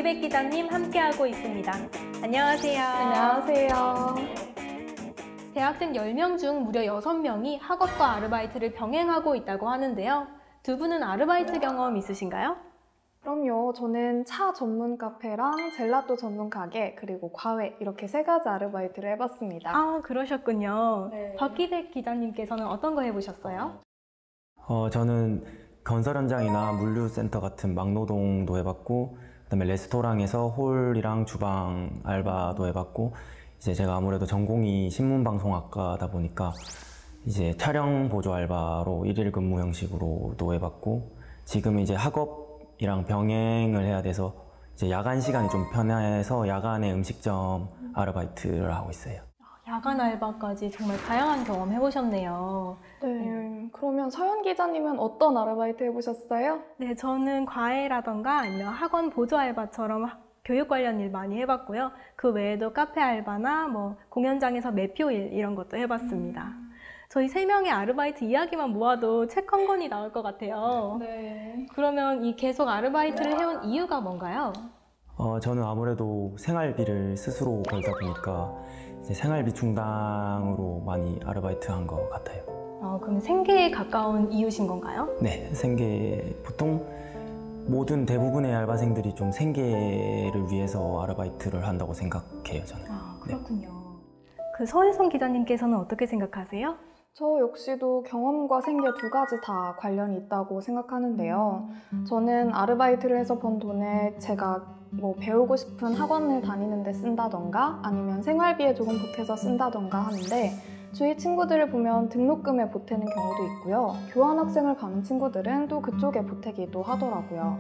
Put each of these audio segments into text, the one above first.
박기백 기자님 함께하고 있습니다. 안녕하세요. 안녕하세요. 대학생 10명 중 무려 6명이 학업과 아르바이트를 병행하고 있다고 하는데요. 두 분은 아르바이트 경험 있으신가요? 그럼요. 저는 차 전문 카페랑 젤라또 전문 가게, 그리고 과외 이렇게 3가지 아르바이트를 해봤습니다. 아, 그러셨군요. 네. 박기백 기자님께서는 어떤 거 해보셨어요? 저는 건설 현장이나 물류센터 같은 막노동도 해봤고, 그다음에 레스토랑에서 홀이랑 주방 알바도 해봤고, 이제 제가 아무래도 전공이 신문방송학과다 보니까 이제 촬영 보조 알바로 1일 근무 형식으로도 해봤고, 지금 이제 학업이랑 병행을 해야 돼서 이제 야간 시간이 좀 편해서 야간에 음식점 아르바이트를 하고 있어요. 야간 알바까지 정말 다양한 경험 해보셨네요. 네. 그러면 서연 기자님은 어떤 아르바이트 해보셨어요? 네, 저는 과외라던가 아니면 학원 보조 알바처럼 교육 관련 일 많이 해봤고요. 그 외에도 카페 알바나 뭐 공연장에서 매표 일 이런 것도 해봤습니다. 저희 3명의 아르바이트 이야기만 모아도 책 한 권이 나올 것 같아요. 네. 그러면 이 계속 아르바이트를 해온 이유가 뭔가요? 저는 아무래도 생활비를 스스로 벌다 보니까 이제 생활비 충당으로 많이 아르바이트 한 것 같아요. 그럼 생계에 가까운 이유신 건가요? 네, 생계 보통 모든 대부분의 알바생들이 좀 생계를 위해서 아르바이트를 한다고 생각해요, 저는. 그렇군요. 그 서혜성 기자님께서는 어떻게 생각하세요? 저 역시도 경험과 생계 2가지 다 관련이 있다고 생각하는데요. 저는 아르바이트를 해서 번 돈을 제가 뭐 배우고 싶은 학원을 다니는 데 쓴다던가 아니면 생활비에 조금 보태서 쓴다던가 하는데, 주위 친구들을 보면 등록금에 보태는 경우도 있고요. 교환학생을 가는 친구들은 또 그쪽에 보태기도 하더라고요.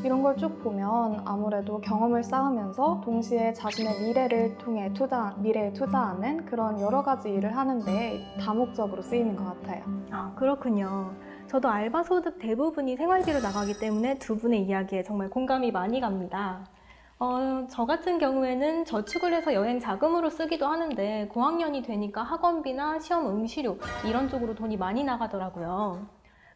이런 걸 쭉 보면 아무래도 경험을 쌓으면서 동시에 자신의 미래에 투자하는 그런 여러 가지 일을 하는데 다목적으로 쓰이는 것 같아요. 그렇군요. 저도 알바 소득 대부분이 생활비로 나가기 때문에 두 분의 이야기에 정말 공감이 많이 갑니다. 저 같은 경우에는 저축을 해서 여행 자금으로 쓰기도 하는데 고학년이 되니까 학원비나 시험 응시료 이런 쪽으로 돈이 많이 나가더라고요.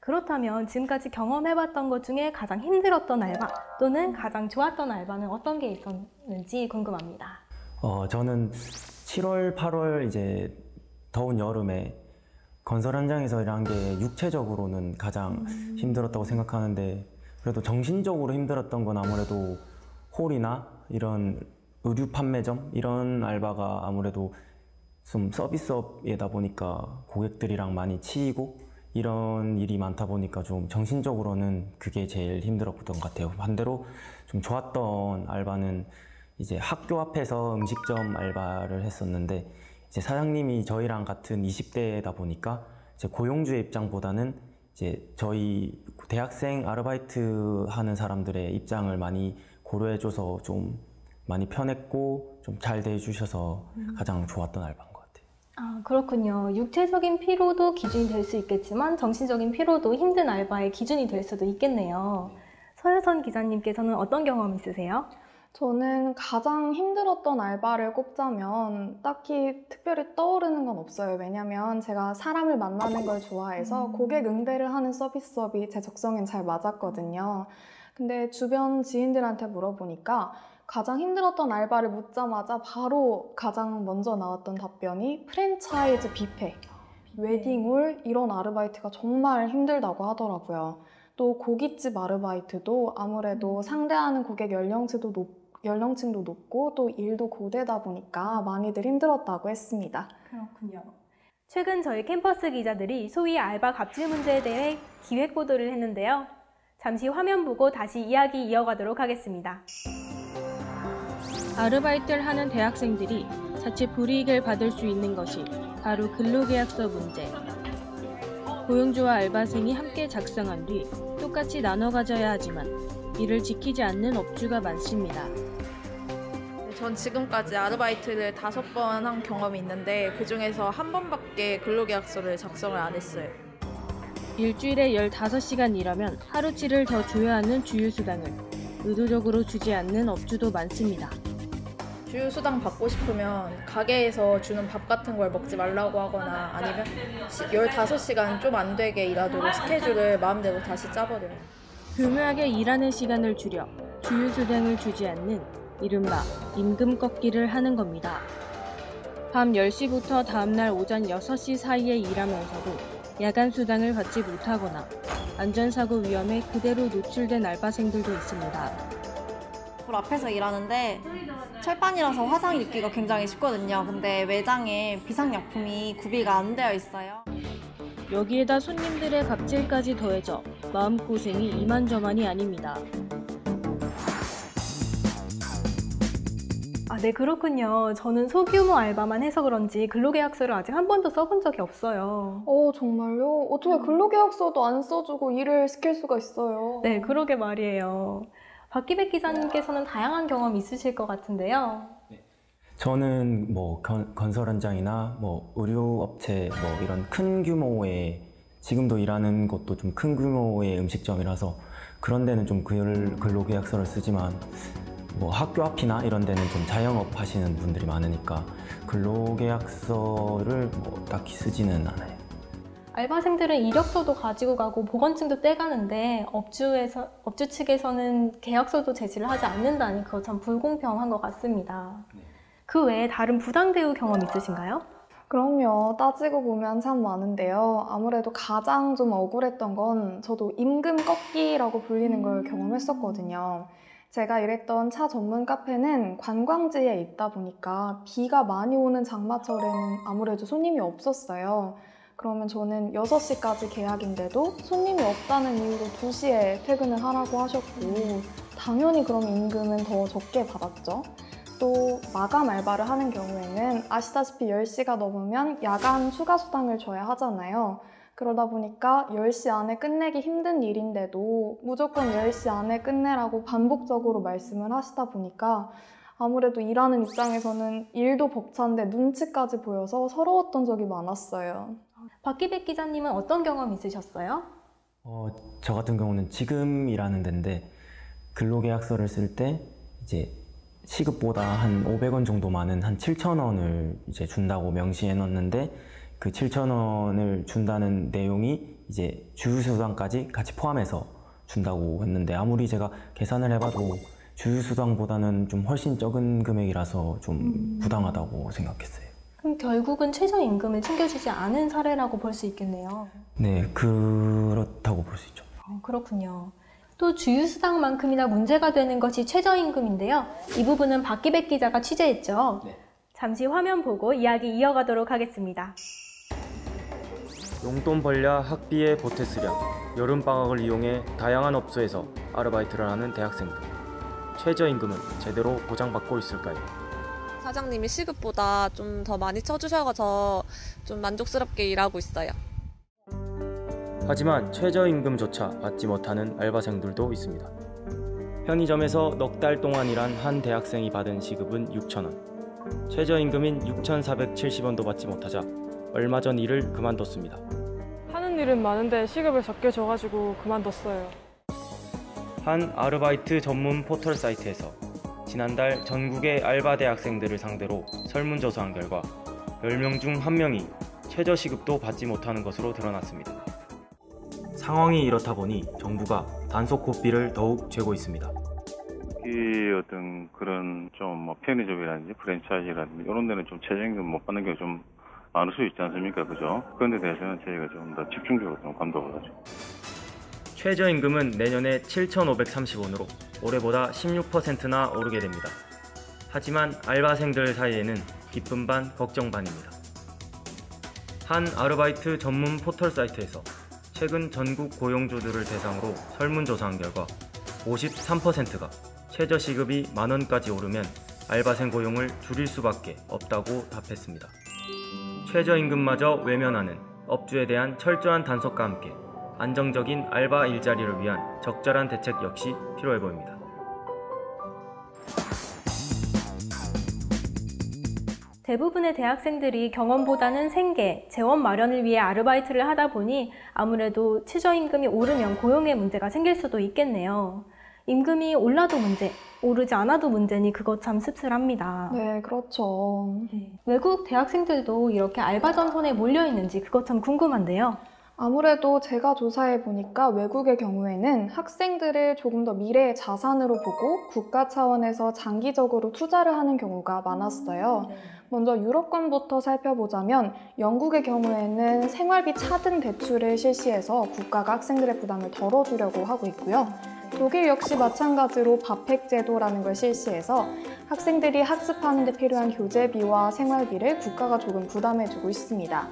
그렇다면 지금까지 경험해봤던 것 중에 가장 힘들었던 알바 또는 가장 좋았던 알바는 어떤 게 있었는지 궁금합니다. 저는 7월, 8월 이제 더운 여름에 건설 현장에서 일한 게 육체적으로는 가장 힘들었다고 생각하는데, 그래도 정신적으로 힘들었던 건 아무래도 홀이나 이런 의류 판매점 이런 알바가 아무래도 좀 서비스업이다 보니까 고객들이랑 많이 치이고 이런 일이 많다 보니까 좀 정신적으로는 그게 제일 힘들었던 것 같아요. 반대로 좀 좋았던 알바는 이제 학교 앞에서 음식점 알바를 했었는데, 이제 사장님이 저희랑 같은 20대다 보니까 이제 고용주의 입장보다는 이제 저희 대학생 아르바이트 하는 사람들의 입장을 많이 고려해줘서 좀 많이 편했고 좀 잘 대해주셔서 가장 좋았던 알바인 것 같아요. 그렇군요. 육체적인 피로도 기준이 될 수 있겠지만 정신적인 피로도 힘든 알바의 기준이 될 수도 있겠네요. 서혜선 기자님께서는 어떤 경험 있으세요? 저는 가장 힘들었던 알바를 꼽자면 딱히 특별히 떠오르는 건 없어요. 왜냐면 제가 사람을 만나는 걸 좋아해서 고객 응대를 하는 서비스업이 제 적성엔 잘 맞았거든요. 근데 주변 지인들한테 물어보니까 가장 힘들었던 알바를 묻자마자 바로 가장 먼저 나왔던 답변이 프랜차이즈 뷔페, 웨딩홀 이런 아르바이트가 정말 힘들다고 하더라고요. 또 고깃집 아르바이트도 아무래도 상대하는 고객 연령층도 높고 또 일도 고되다 보니까 많이들 힘들었다고 했습니다. 그렇군요. 최근 저희 캠퍼스 기자들이 소위 알바 갑질 문제에 대해 기획 보도를 했는데요. 잠시 화면 보고 다시 이야기 이어가도록 하겠습니다. 아르바이트를 하는 대학생들이 자칫 불이익을 받을 수 있는 것이 바로 근로계약서 문제. 고용주와 알바생이 함께 작성한 뒤 똑같이 나눠 가져야 하지만 이를 지키지 않는 업주가 많습니다. 전 지금까지 아르바이트를 5번 한 경험이 있는데 그중에서 한 번밖에 근로계약서를 작성을 안 했어요. 일주일에 15시간 일하면 하루치를 더 줘야 하는 주휴수당을 의도적으로 주지 않는 업주도 많습니다. 주휴수당 받고 싶으면 가게에서 주는 밥 같은 걸 먹지 말라고 하거나 아니면 15시간 좀 안 되게 일하도록 스케줄을 마음대로 다시 짜버려요. 교묘하게 일하는 시간을 줄여 주휴수당을 주지 않는 이른바 임금 꺾기를 하는 겁니다. 밤 10시부터 다음날 오전 6시 사이에 일하면서도 야간 수당을 받지 못하거나 안전사고 위험에 그대로 노출된 알바생들도 있습니다. 불 앞에서 일하는데 철판이라서 화상이 입기가 굉장히 쉽거든요. 근데 매장에 비상약품이 구비가 안 되어 있어요. 여기에다 손님들의 갑질까지 더해져 마음고생이 이만저만이 아닙니다. 네, 그렇군요. 저는 소규모 알바만 해서 그런지 근로계약서를 아직 한 번도 써본 적이 없어요. 정말요? 어떻게 근로계약서도 안 써주고 일을 시킬 수가 있어요? 네, 그러게 말이에요. 박기백 기자님께서는 다양한 경험 있으실 것 같은데요. 저는 뭐 건설 현장이나 뭐 의료업체 뭐 이런 큰 규모의 지금도 일하는 곳도 좀 큰 규모의 음식점이라서 그런 데는 좀 근로계약서를 쓰지만 뭐 학교 앞이나 이런 데는 좀 자영업 하시는 분들이 많으니까 근로계약서를 뭐 딱히 쓰지는 않아요. 알바생들은 이력서도 가지고 가고 보건증도 떼가는데 업주 측에서는 계약서도 제시를 하지 않는다니 그거 참 불공평한 것 같습니다. 그 외에 다른 부당 대우 경험 있으신가요? 그럼요. 따지고 보면 참 많은데요. 아무래도 가장 좀 억울했던 건 저도 임금 꺾기라고 불리는 걸 경험했었거든요. 제가 일했던 차 전문 카페는 관광지에 있다 보니까 비가 많이 오는 장마철에는 아무래도 손님이 없었어요. 그러면 저는 6시까지 계약인데도 손님이 없다는 이유로 2시에 퇴근을 하라고 하셨고 당연히 그럼 임금은 더 적게 받았죠. 또 마감 알바를 하는 경우에는 아시다시피 10시가 넘으면 야간 추가 수당을 줘야 하잖아요. 그러다 보니까 10시 안에 끝내기 힘든 일인데도 무조건 10시 안에 끝내라고 반복적으로 말씀을 하시다 보니까 아무래도 일하는 입장에서는 일도 벅찬데 눈치까지 보여서 서러웠던 적이 많았어요. 박기백 기자님은 어떤 경험 있으셨어요? 저 같은 경우는 지금 일하는 데인데 근로계약서를 쓸 때 이제 시급보다 한 500원 정도 많은 한 7,000원을 이제 준다고 명시해 놨는데 그 7,000원을 준다는 내용이 이제 주휴수당까지 같이 포함해서 준다고 했는데 아무리 제가 계산을 해봐도 주휴수당보다는 좀 훨씬 적은 금액이라서 좀 부당하다고 생각했어요. 그럼 결국은 최저임금을 챙겨주지 않은 사례라고 볼 수 있겠네요. 네, 그렇다고 볼 수 있죠. 그렇군요. 또 주휴수당만큼이나 문제가 되는 것이 최저임금인데요. 이 부분은 박기백 기자가 취재했죠. 네. 잠시 화면 보고 이야기 이어가도록 하겠습니다. 용돈 벌랴 학비에 보태 쓰랴 여름방학을 이용해 다양한 업소에서 아르바이트를 하는 대학생들. 최저임금은 제대로 보장받고 있을까요? 사장님이 시급보다 좀 더 많이 쳐주셔서 좀 만족스럽게 일하고 있어요. 하지만 최저임금조차 받지 못하는 알바생들도 있습니다. 편의점에서 넉 달 동안 일한 한 대학생이 받은 시급은 6,000원. 최저임금인 6,470원도 받지 못하자 얼마 전 일을 그만뒀습니다. 하는 일은 많은데 시급을 적게 줘가지고 그만뒀어요. 한 아르바이트 전문 포털 사이트에서 지난달 전국의 알바 대학생들을 상대로 설문조사한 결과 10명 중 1명이 최저시급도 받지 못하는 것으로 드러났습니다. 상황이 이렇다 보니 정부가 단속 고삐를 더욱 쥐고 있습니다. 이 어떤 그런 좀 뭐 편의점이라든지 프랜차이즈라든지 이런 데는 좀 최저임금 못 받는 게 좀 많을 수 있지 않습니까? 그죠? 그런 데 대해서는 저희가 좀 더 집중적으로 좀 감독을 하죠. 최저임금은 내년에 7,530원으로 올해보다 16%나 오르게 됩니다. 하지만 알바생들 사이에는 기쁨 반 걱정 반입니다. 한 아르바이트 전문 포털 사이트에서 최근 전국 고용주들을 대상으로 설문조사한 결과 53%가 최저시급이 만원까지 오르면 알바생 고용을 줄일 수밖에 없다고 답했습니다. 최저임금마저 외면하는 업주에 대한 철저한 단속과 함께 안정적인 알바 일자리를 위한 적절한 대책 역시 필요해 보입니다. 대부분의 대학생들이 경험보다는 생계, 재원 마련을 위해 아르바이트를 하다 보니 아무래도 최저임금이 오르면 고용의 문제가 생길 수도 있겠네요. 임금이 올라도 문제, 오르지 않아도 문제니 그거 참 씁쓸합니다. 네, 그렇죠. 외국 대학생들도 이렇게 알바 전선에 몰려 있는지 그거 참 궁금한데요. 아무래도 제가 조사해 보니까 외국의 경우에는 학생들을 조금 더 미래의 자산으로 보고 국가 차원에서 장기적으로 투자를 하는 경우가 많았어요. 먼저 유럽권부터 살펴보자면 영국의 경우에는 생활비 차등 대출을 실시해서 국가가 학생들의 부담을 덜어주려고 하고 있고요. 독일 역시 마찬가지로 밥핵 제도라는 걸 실시해서 학생들이 학습하는 데 필요한 교재비와 생활비를 국가가 조금 부담해주고 있습니다.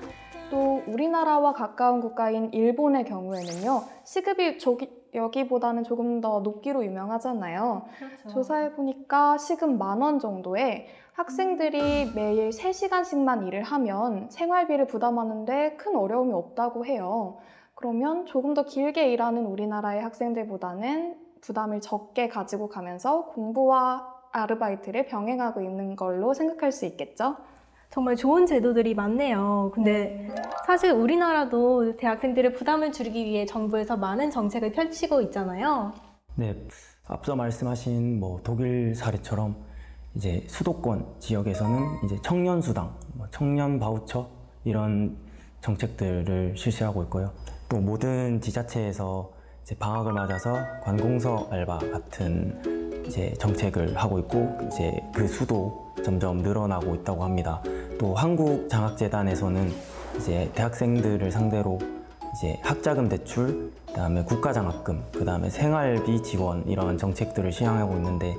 또 우리나라와 가까운 국가인 일본의 경우에는요, 시급이 여기보다는 조금 더 높기로 유명하잖아요. 그렇죠. 조사해보니까 시급 10,000원 정도에 학생들이 매일 3시간씩만 일을 하면 생활비를 부담하는데 큰 어려움이 없다고 해요. 그러면 조금 더 길게 일하는 우리나라의 학생들보다는 부담을 적게 가지고 가면서 공부와 아르바이트를 병행하고 있는 걸로 생각할 수 있겠죠? 정말 좋은 제도들이 많네요. 근데 사실 우리나라도 대학생들의 부담을 줄이기 위해 정부에서 많은 정책을 펼치고 있잖아요. 네, 앞서 말씀하신 독일 사례처럼 이제 수도권 지역에서는 이제 청년 수당, 청년 바우처 이런 정책들을 실시하고 있고요. 또 모든 지자체에서 이제 방학을 맞아서 관공서 알바 같은 이제 정책을 하고 있고 이제 그 수도 점점 늘어나고 있다고 합니다. 또 한국장학재단에서는 이제 대학생들을 상대로 이제 학자금 대출, 그다음에 국가장학금, 그다음에 생활비 지원 이런 정책들을 시행하고 있는데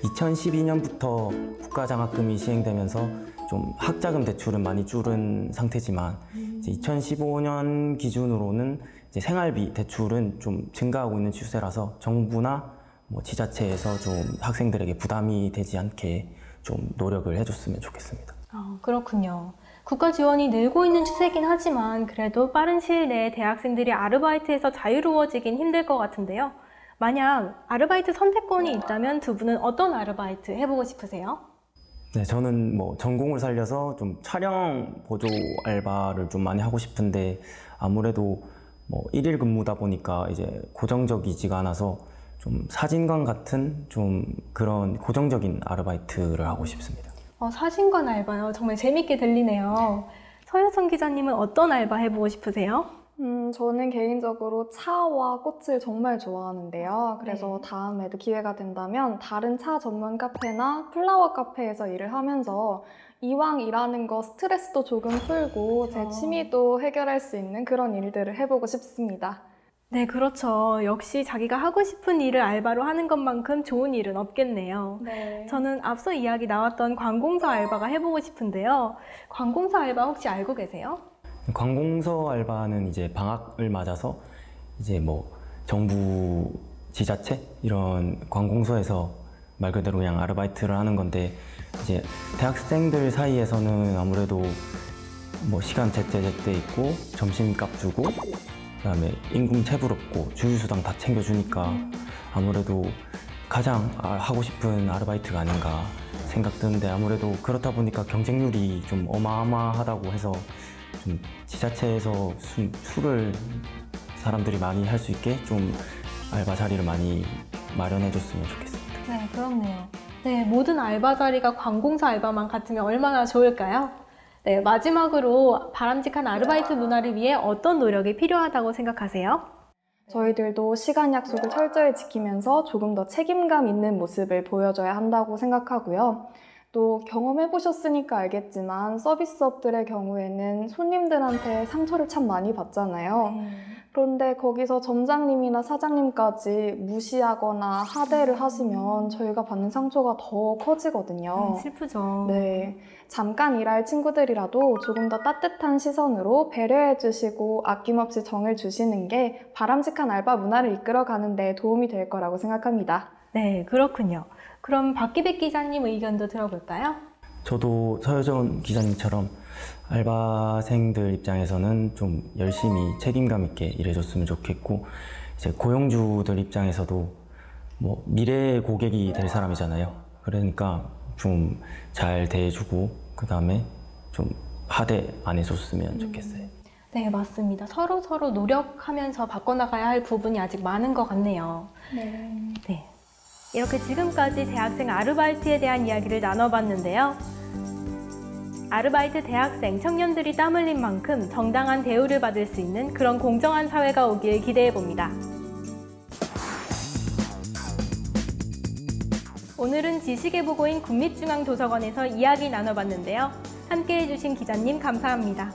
2012년부터 국가장학금이 시행되면서 좀 학자금 대출은 많이 줄은 상태지만 이제 2015년 기준으로는 이제 생활비 대출은 좀 증가하고 있는 추세라서 정부나 지자체에서 좀 학생들에게 부담이 되지 않게 좀 노력을 해줬으면 좋겠습니다. 그렇군요. 국가 지원이 늘고 있는 추세긴 하지만 그래도 빠른 시일 내에 대학생들이 아르바이트에서 자유로워지긴 힘들 것 같은데요. 만약 아르바이트 선택권이 있다면 두 분은 어떤 아르바이트 해보고 싶으세요? 네, 저는 전공을 살려서 좀 촬영 보조 알바를 좀 많이 하고 싶은데 아무래도 1일 근무다 보니까 이제 고정적이지가 않아서 좀 사진관 같은 좀 그런 고정적인 아르바이트를 하고 싶습니다. 사진관 알바요? 정말 재밌게 들리네요. 서효선 기자님은 어떤 알바 해보고 싶으세요? 저는 개인적으로 차와 꽃을 정말 좋아하는데요. 그래서 다음에도 기회가 된다면 다른 차 전문 카페나 플라워 카페에서 일을 하면서 이왕 일하는 거 스트레스도 조금 풀고 제 취미도 해결할 수 있는 그런 일들을 해보고 싶습니다. 네, 그렇죠. 역시 자기가 하고 싶은 일을 알바로 하는 것만큼 좋은 일은 없겠네요. 네. 저는 앞서 이야기 나왔던 관공서 알바가 해보고 싶은데요. 관공서 알바 혹시 알고 계세요? 관공서 알바는 이제 방학을 맞아서 이제 정부 지자체 이런 관공서에서 말 그대로 그냥 아르바이트를 하는 건데 이제 대학생들 사이에서는 아무래도 시간 제때 있고 점심값 주고 그다음에 임금 체불없고 주휴수당 다 챙겨주니까 아무래도 가장 하고 싶은 아르바이트가 아닌가 생각 드는데 아무래도 그렇다 보니까 경쟁률이 좀 어마어마하다고 해서 좀 지자체에서 술을 사람들이 많이 할 수 있게 좀 알바 자리를 많이 마련해 줬으면 좋겠습니다. 네, 그렇네요. 네, 모든 알바 자리가 관공서 알바만 같으면 얼마나 좋을까요? 네, 마지막으로 바람직한 아르바이트 문화를 위해 어떤 노력이 필요하다고 생각하세요? 저희들도 시간 약속을 철저히 지키면서 조금 더 책임감 있는 모습을 보여줘야 한다고 생각하고요. 또 경험해보셨으니까 알겠지만 서비스업들의 경우에는 손님들한테 상처를 참 많이 받잖아요. 그런데 거기서 점장님이나 사장님까지 무시하거나 하대를 하시면 저희가 받는 상처가 더 커지거든요. 슬프죠. 네, 잠깐 일할 친구들이라도 조금 더 따뜻한 시선으로 배려해 주시고 아낌없이 정을 주시는 게 바람직한 알바 문화를 이끌어가는 데 도움이 될 거라고 생각합니다. 네, 그렇군요. 그럼 박기백 기자님 의견도 들어볼까요? 저도 서효선 기자님처럼 알바생들 입장에서는 좀 열심히 책임감 있게 일해줬으면 좋겠고 이제 고용주들 입장에서도 미래의 고객이 될 사람이잖아요. 그러니까 좀 잘 대해주고 그 다음에 좀 하대 안 해줬으면 좋겠어요. 네, 맞습니다. 서로 노력하면서 바꿔나가야 할 부분이 아직 많은 것 같네요. 네. 이렇게 지금까지 대학생 아르바이트에 대한 이야기를 나눠봤는데요. 아르바이트 대학생, 청년들이 땀 흘린 만큼 정당한 대우를 받을 수 있는 그런 공정한 사회가 오길 기대해봅니다. 오늘은 지식의 보고인 국립중앙도서관에서 이야기 나눠봤는데요. 함께해 주신 기자님 감사합니다.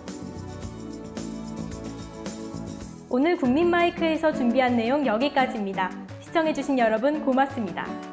오늘 국민마이크에서 준비한 내용 여기까지입니다. 시청해 주신 여러분 고맙습니다.